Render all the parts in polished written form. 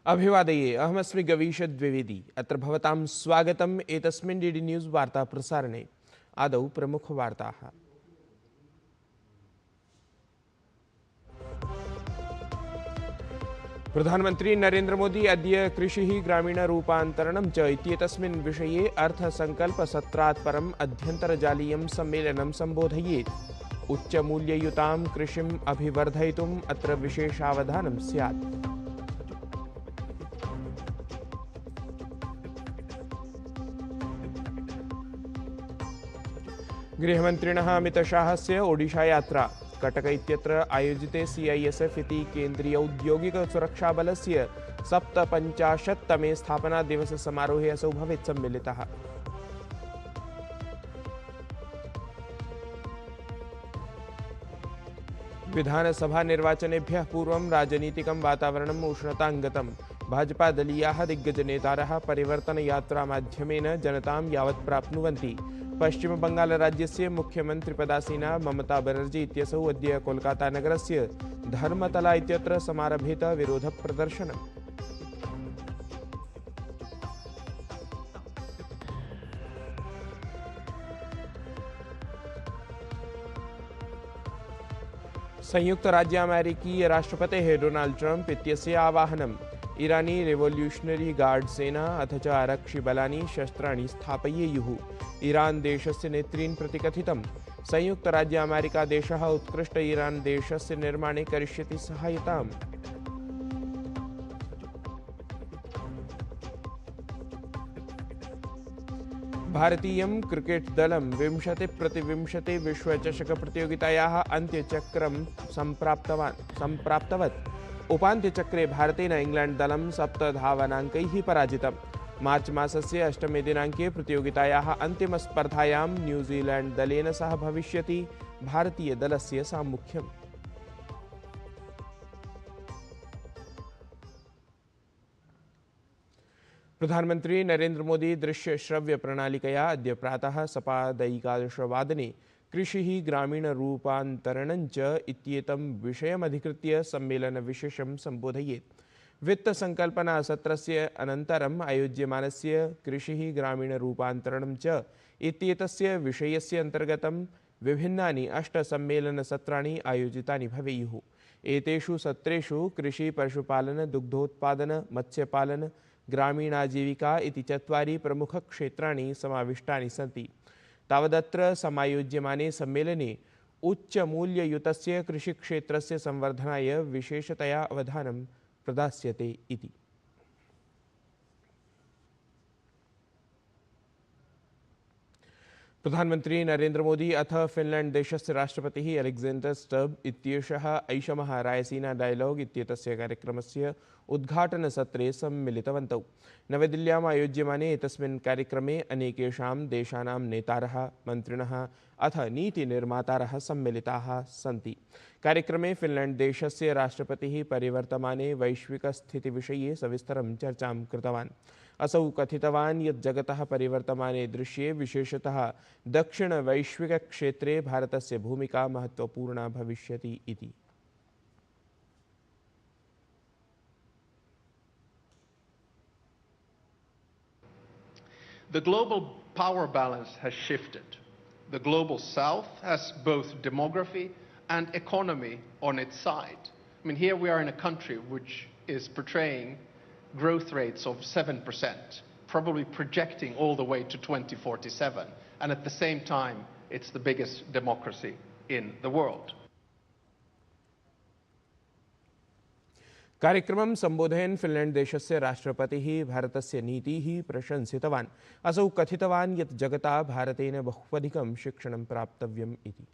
अभिवादये अहमस्मि गवीश द्विवेदी। अत्र भवतां स्वागतम् एतस्मिन् डीडी न्यूज़ वार्ता प्रसारणे। आदौ प्रमुखवार्ताः। प्रधानमंत्री नरेंद्र मोदी अद्य कृषिः ग्रामीणरूपान्तरणं च इत्येतस्मिन् विषये अर्थसङ्कल्पसत्रात् परम् अभ्यन्तरजालीयं सम्मेलनं सम्बोधयेत्। उच्चमूल्ययुतां कृषिम् अभिवर्धयितुम् अत्र विशेषावधानं स्यात्। गृहमन्त्रिणः अमितशाहस्य ओडिशायात्रा। कटक इत्यत्र आयोजिते CISF इति केन्द्रीयौद्योगिकसुरक्षाबलस्य 57तमे स्थापनादिवससमारोहे असौ भवेत् सम्मिलितः। विधानसभानिर्वाचनेभ्यः पूर्वं राजनीतिकं वातावरणम् उष्णताङ्गतम्। भाजपादलीयाः दिग्गजनेतारः परिवर्तनयात्रामाध्यमेन जनतां यावत् प्राप्नुवन्ति। पश्चिमबङ्गालराज्यस्य मुख्यमन्त्रिपदासीना ममता बनर्जी इत्यसौ अद्य कोलकातानगरस्य धर्मतला इत्यत्र समारभेत विरोधप्रदर्शनम्। संयुक्तराज्यामेरिकीय राष्ट्रपतेः डोनाल्ड ट्रम्प इत्यस्य आवाहनम्। ईरानी रेवोल्यूशनरी गार्ड सेना अथ च आरक्षिबलानि शस्त्राणि स्थापयेयुः। ईरान देशस्य नेतॄन् प्रति कथितम्। संयुक्तराज्यामेरिकादेशः उत्कृष्ट ईरान देशस्य निर्माणे करिष्यति सहायताम्। भारतीयं क्रिकेट दलं 20-20 विश्वचषकप्रतियोगितायाः अन्त्यचक्रं सम्प्राप्तवत्। उपान्त्यचक्रे भारतेन इंग्लैंड दलं 7 धावनाङ्कैः पराजितम्। मार्च मासस्य 8मे दिनाङ्के प्रतियोगितायाः अन्तिमस्पर्धायां न्यूजीलैंड दलेन सह भविष्यति भारतीयदलस्य साम्मुख्यम्। प्रधानमंत्री नरेंद्र मोदी दृश्य श्रव्य प्रणालिकया अद्य प्रातः सपादैकादशवादने कृषिः ग्रामीणरूपान्तरणं च इत्येतं विषयमधिकृत्य सम्मेलनविशेषं सम्बोधयेत्। वित्तसङ्कल्पनासत्रस्य अनन्तरम् आयोज्यमानस्य कृषिः ग्रामीणरूपान्तरणं च इत्येतस्य विषयस्य अन्तर्गतं विभिन्नानि 8 सम्मेलनसत्राणि आयोजितानि भवेयुः। एतेषु सत्रेषु कृषि, पशुपालन, दुग्धोत्पादन, मत्स्यपालन, ग्रामीणाजीविका इति 4 प्रमुखक्षेत्राणि समाविष्टानि सन्ति। तावदत्र समायोज्यमाने सम्मेलने उच्चमूल्ययुतस्य कृषिक्षेत्रस्य संवर्धनाय विशेषतया अवधानं प्रदास्यते इति। प्रधानमंत्री नरेंद्र मोदी अथ फिनलैंड देशस्य राष्ट्रपतिः अलेक्जेंडर स्टब इत्येषः ऐषमः रायसीना डायलॉग इत्येतस्य कार्यक्रमस्य उद्घाटनसत्रे सम्मिलितवन्तौ। नवदिल्ल्याम् आयोज्यमाने एतस्मिन् कार्यक्रमे अनेकेषां देशानां नेतारः, मन्त्रिणः अथ नीतिनिर्मातारः सम्मिलिताः सन्ति। कार्यक्रमे फिनलैंड देशस्य राष्ट्रपतिः परिवर्तमाने वैश्विकस्थितिविषये सविस्तरं चर्चां कृतवान्। असौ कथितवान् यत् जगतः परिवर्तमाने दृश्ये विशेषतः दक्षिणवैश्विकक्षेत्रे भारतस्य भूमिका महत्वपूर्णा भविष्यति इति। The global power balance has shifted. The global south has both demography and economy on its side. I mean, here we are in a country which is portraying growth rates of 7%, probably projecting all the way to 2047, and at the same time, it's the biggest democracy in the world. कार्यक्रमं सम्बोधयन् Finland देशस्य राष्ट्रपतिः भारतस्य नीतिः प्रशंसितवान्। असौ कथितवान् यत् जगता भारतेन बहुधिकं शिक्षणं प्राप्तव्यम् इति।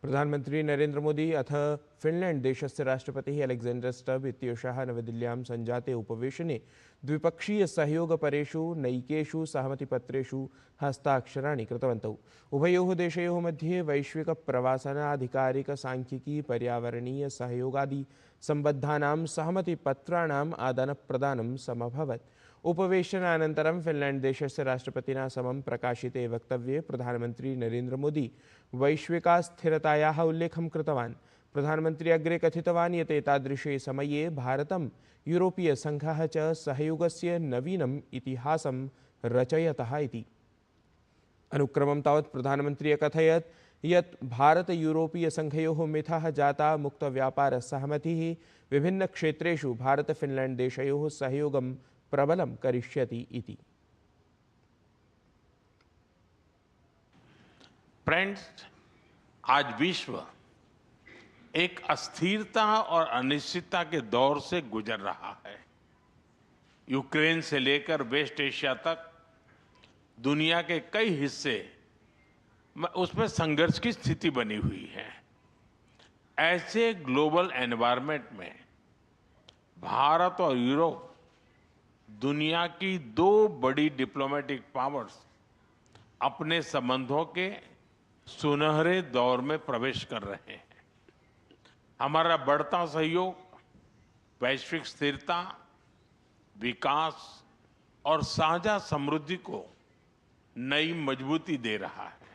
प्रधानमंत्री नरेंद्र मोदी अथ फिनलैंड देशस्य राष्ट्रपतिः अलेक्जेंडर स्टब इत्येषः नवदिल्ल्यां संजाते उपवेशने द्विपक्षीयसहयोगपरेषु नैकेषु सहमतिपत्रेषु हस्ताक्षराणि कृतवन्तौ। उभयोः देशयोः मध्ये वैश्विकप्रवासनाधिकारिक सांख्यिकी पर्यावरणीय सहयोगादि सम्बद्धानां सहमतिपत्राणाम् आदानप्रदानं समभवत्। उपवेशनानन्तरं फिनलैंड देशस्य राष्ट्रपतिना समं प्रकाशिते वक्तव्ये प्रधानमंत्री नरेंद्र मोदी वैश्विकास्थिरतायाः उल्लेखं कृतवान्। प्रधानमन्त्री अग्रे कथितवान् यत् एतादृशे समये भारतं यूरोपीयसङ्घः च सहयोगस्य नवीनम् इतिहासं रचयतः इति। अनुक्रमं तावत् प्रधानमन्त्री अकथयत् यत् भारत यूरोपीयसङ्घयोः मिथः जाता मुक्तव्यापारसहमतिः विभिन्नक्षेत्रेषु भारत फिनलैण्ड देशयोः सहयोगं प्रबलं करिष्यति इति। फ्रेंड्स, आज विश्व एक अस्थिरता और अनिश्चितता के दौर से गुजर रहा है। यूक्रेन से लेकर वेस्ट एशिया तक दुनिया के कई हिस्से उसमें संघर्ष की स्थिति बनी हुई है। ऐसे ग्लोबल एनवायरनमेंट में भारत और यूरोप दुनिया की दो बड़ी डिप्लोमेटिक पावर्स अपने संबंधों के सुनहरे दौर में प्रवेश कर रहे हैं। हमारा बढ़ता सहयोग वैश्विक स्थिरता, विकास और साझा समृद्धि को नई मजबूती दे रहा है।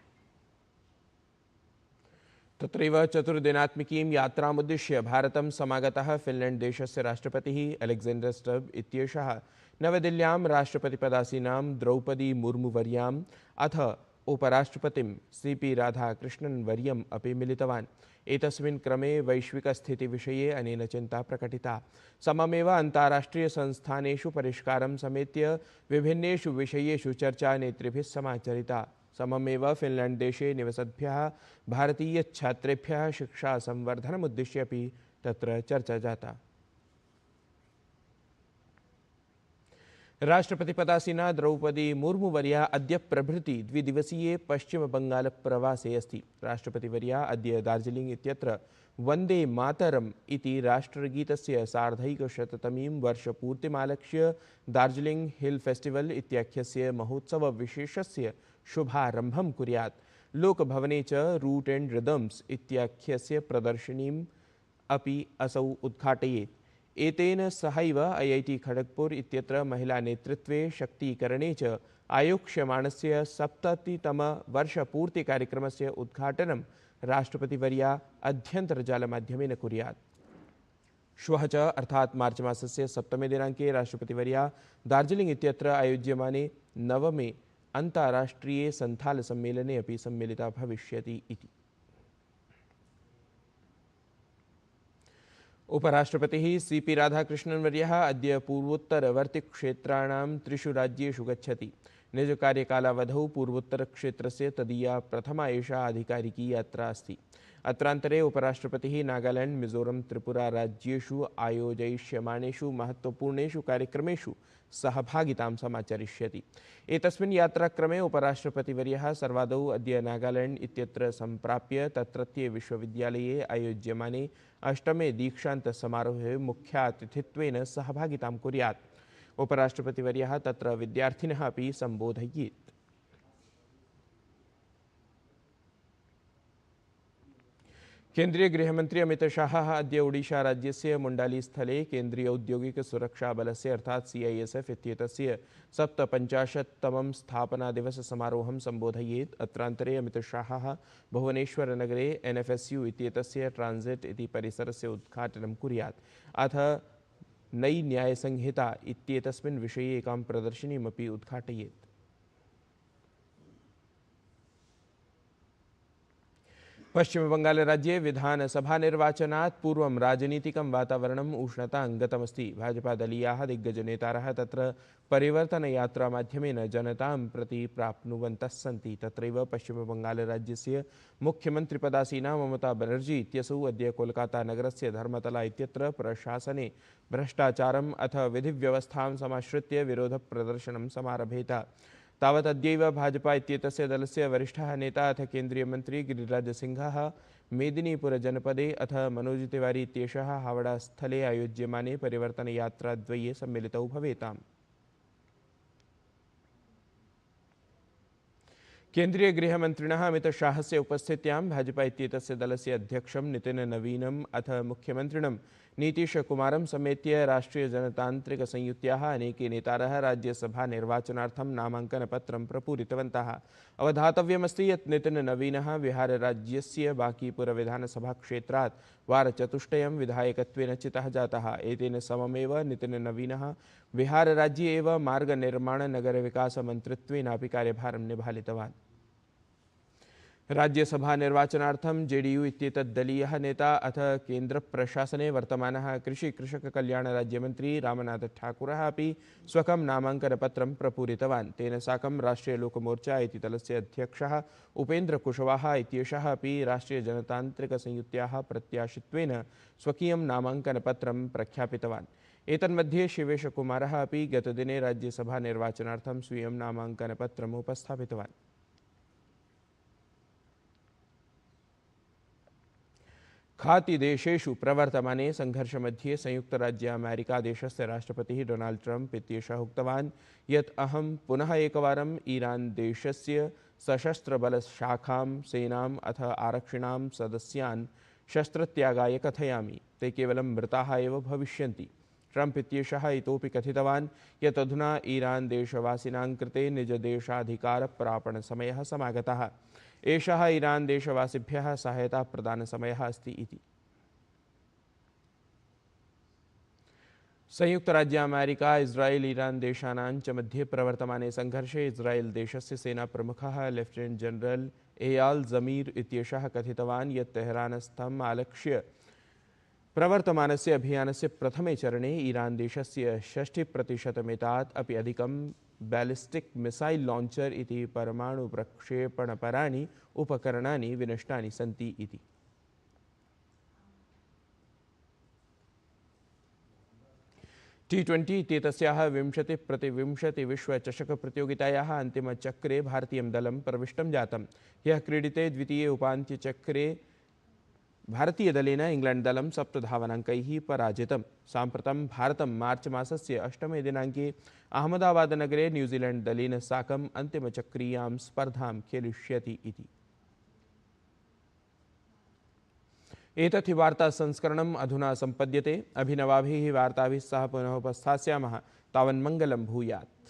तत्रैव चतुर्दिनात्मिकीं यात्रामुद्दिश्य भारतं समागतः फिनलैण्ड देशस्य राष्ट्रपतिः अलेक्जेण्डर् स्टब् इत्येषः नवदिल्ल्यां राष्ट्रपतिपदासीनां द्रौपदी मुर्मुवर्याम् अथ उपराष्ट्रपतिं सीपी राधाकृष्णन् वर्यम् अपि मिलितवान्। एतस्मिन् क्रमे वैश्विकस्थितिविषये अनेन चिन्ता प्रकटिता। सममेव अन्ताराष्ट्रियसंस्थानेषु परिष्कारं समेत्य विभिन्नेषु विषयेषु चर्चा नेतृभिः समाचरिता। सममेव फिनलैण्ड देशे निवसद्भ्यः भारतीयछात्रेभ्यः शिक्षा संवर्धनमुद्दिश्य अपि तत्र चर्चा जाता। राष्ट्रपतिपदासीना द्रौपदी मुर्मुवर्या अद्य प्रभृति द्विदिवसीये पश्चिमबङ्गालप्रवासे अस्ति। राष्ट्रपतिवर्या अद्य दार्जिलिङ्ग् इत्यत्र वन्दे मातरम् इति राष्ट्रगीतस्य सार्धैकशततमीं वर्षपूर्तिमालक्ष्य दार्जिलिङ्ग् हिल् फेस्टिवल् इत्याख्यस्य महोत्सवविशेषस्य शुभारम्भं कुर्यात्। लोकभवने च रूट् एण्ड् रिदम्स् इत्याख्यस्य प्रदर्शनीम् अपि असौ उद्घाटयेत्। एतेन सहैव IIT खड़गपुर इत्यत्र महिलानेतृत्वे शक्तीकरणे च आयोक्ष्यमाणस्य 70तमवर्षपूर्तिकार्यक्रमस्य उद्घाटनं राष्ट्रपतिवर्या अध्यन्तर्जालमाध्यमेन कुर्यात्। श्वः च अर्थात् मार्च मासस्य 7मे दिनाङ्के राष्ट्रपतिवर्या दार्जिलिङ्ग् इत्यत्र आयोज्यमाने 9मे अन्ताराष्ट्रिये सन्थालसम्मेलने अपि सम्मिलिता भविष्यति इति। उपराष्ट्रपतिः सीपी राधाकृष्णन् वर्यः अद्य पूर्वोत्तरवर्तिक्षेत्राणां 3 राज्येषु गच्छति। निजकार्यकालावधौ पूर्वोत्तरक्षेत्रस्य तदीया प्रथमा एषा आधिकारिकी यात्रा अस्ति। अत्रान्तरे उपराष्ट्रपतिः नागालैण्ड, मिजोरम, त्रिपुरा राज्येषु आयोजयिष्यमाणेषु महत्त्वपूर्णेषु कार्यक्रमेषु सहभागितां समाचरिष्यति। एतस्मिन् यात्राक्रमे उपराष्ट्रपतिवर्यः सर्वादौ अद्य नागालैण्ड इत्यत्र सम्प्राप्य तत्रत्ये विश्वविद्यालये आयोज्यमाने 8मे दीक्षान्तसमारोहे मुख्यातिथित्वेन सहभागितां कुर्यात्। उपराष्ट्रपतिवर्यः तत्र विद्यार्थिनः अपि सम्बोधयेत्। केन्द्रीय गृहमंत्री अमित शाह अद्य ओडिशा राज्यस्य मुण्डालीस्थले केन्द्रीय औद्योगिक सुरक्षा बलस्य अर्थात् CISF इत्येतस्य 57तमं स्थापनादिवस समारोहं सम्बोधयेत्। अत्रान्तरे अमित शाहः भुवनेश्वरनगरे NFSU इत्येतस्य ट्रांजिट इति परिसरस्य उद्घाटनं कुर्यात्। अथ नई न्यायसंहिता इत्येतस्मिन् विषये एकां प्रदर्शनीमपि उद्घाटयेत्। पश्चिमबङ्गालराज्ये विधानसभानिर्वाचनात् पूर्वं राजनीतिकं वातावरणम् उष्णतां गतमस्ति। भाजपादलीयाः दिग्गजनेतारः तत्र परिवर्तनयात्रामाध्यमेन जनतां प्रति प्राप्नुवन्तः सन्ति। तत्रैव पश्चिमबङ्गालराज्यस्य मुख्यमन्त्रिपदासीना ममता बनर्जी इत्यसौ अद्य कोलकातानगरस्य धर्मतला इत्यत्र प्रशासने भ्रष्टाचारम् अथ विधिव्यवस्थां समाश्रित्य विरोधप्रदर्शनं समारभेत। तावत् अद्यैव भाजपा इत्येतस्य दलस्य वरिष्ठः नेता अथ केन्द्रीयमन्त्री गिरिराजसिंहः मेदिनीपुरजनपदे अथ मनोज तिवारी इत्येषः हावड़ास्थले आयोज्यमाने परिवर्तनयात्राद्वये सम्मिलितौ भवेताम्। केन्द्रीय गृहमन्त्रिणः अमित शाहस्य उपस्थित्यां भाजपा इत्येतस्य दलस्य अध्यक्षं नितिन नवीनम् अथ मुख्यमन्त्रिणं नीतीशकुमारं समेत्य राष्ट्रियजनतान्त्रिकसंयुत्याः अनेके नेतारः राज्यसभानिर्वाचनार्थं नामाङ्कनपत्रं प्रपूरितवन्तः। अवधातव्यमस्ति यत् नितिननवीनः बिहारराज्यस्य बांकीपुरविधानसभाक्षेत्रात् वारचतुष्टयं विधायकत्वेन चितः जातः। एतेन सममेव नितिननवीनः बिहारराज्ये एव मार्गनिर्माणनगरविकासमन्त्रित्वेनापि कार्यभारं निभालितवान्। राज्यसभानिर्वाचनार्थं जेडीयू इत्येतद्दलीयः नेता अथ केन्द्रप्रशासने वर्तमानः कृषिकृषककल्याणराज्यमन्त्री रामनाथठाकुरः अपि स्वकं नामाङ्कनपत्रं प्रपूरितवान्। तेन साकं राष्ट्रियलोकमोर्चा इति दलस्य अध्यक्षः उपेन्द्रकुशवाहा इत्येषः अपि राष्ट्रियजनतान्त्रिकसंयुत्याः प्रत्याशित्वेन स्वकीयं नामाङ्कनपत्रं प्रख्यापितवान्। एतन्मध्ये शिवेशकुमारः अपि गतदिने राज्यसभानिर्वाचनार्थं स्वीयं नामाङ्कनपत्रम् उपस्थापितवान्। खातिदेशेषु प्रवर्तमाने संघर्षमध्ये संयुक्तराज्यामेरिकादेशस्य राष्ट्रपतिः डोनाल्ड ट्रम्प इत्येषः उक्तवान् यत् अहं पुनः एकवारम् ईरान् देशस्य सशस्त्रबलशाखां सेनाम् अथ आरक्षिणां सदस्यान् शस्त्रत्यागाय कथयामि। ते केवलं मृताः एव भविष्यन्ति। ट्रम्प इत्येषः इतोपि कथितवान् यत् अधुना ईरान् देशवासिनां कृते निजदेशाधिकारप्रापणसमयः समागतः। एषः ईरान् देशवासिभ्यः सहायताप्रदानसमयः अस्ति इति। संयुक्तराज्यामेरिका इस्रायेल ईरान् देशानां च मध्ये प्रवर्तमाने संघर्षे इस्रायेल देशस्य सेनाप्रमुखः लेफ्टिनेण्ट् जनरल् एयाल् ज़मीर् इत्येषः कथितवान् यत् तेहरानस्थम् आलक्ष्य प्रवर्तमानस्य अभियानस्य प्रथमे चरणे ईरान् देशस्य 60% अपि अधिकं बैलिस्टिक मिसाइल लॉन्चर इति परमाणुप्रक्षेपणपराणि उपकरणानि विनष्टानि सन्ति इति। T20 इत्येतस्याः 20-20 विश्वचषकप्रतियोगितायाः अन्तिमचक्रे भारतीयं दलं प्रविष्टं जातम्। ह्यः क्रीडिते द्वितीये उपान्त्यचक्रे भारतीयदलेन इंग्लैंड दलं 7 धावनाङ्कैः पराजितम्। साम्प्रतं भारतं मार्च मासस्य 8मे दिनाङ्के अहमदाबादनगरे न्यूजीलैंड दलेन साकम् अन्तिमचक्रीयां स्पर्धां खेलिष्यति इति। एतत् हि वार्तासंस्करणम् अधुना सम्पद्यते। अभिनवाभिः वार्ताभिः सह पुनः उपस्थास्यामः। तावन्मङ्गलं भूयात्।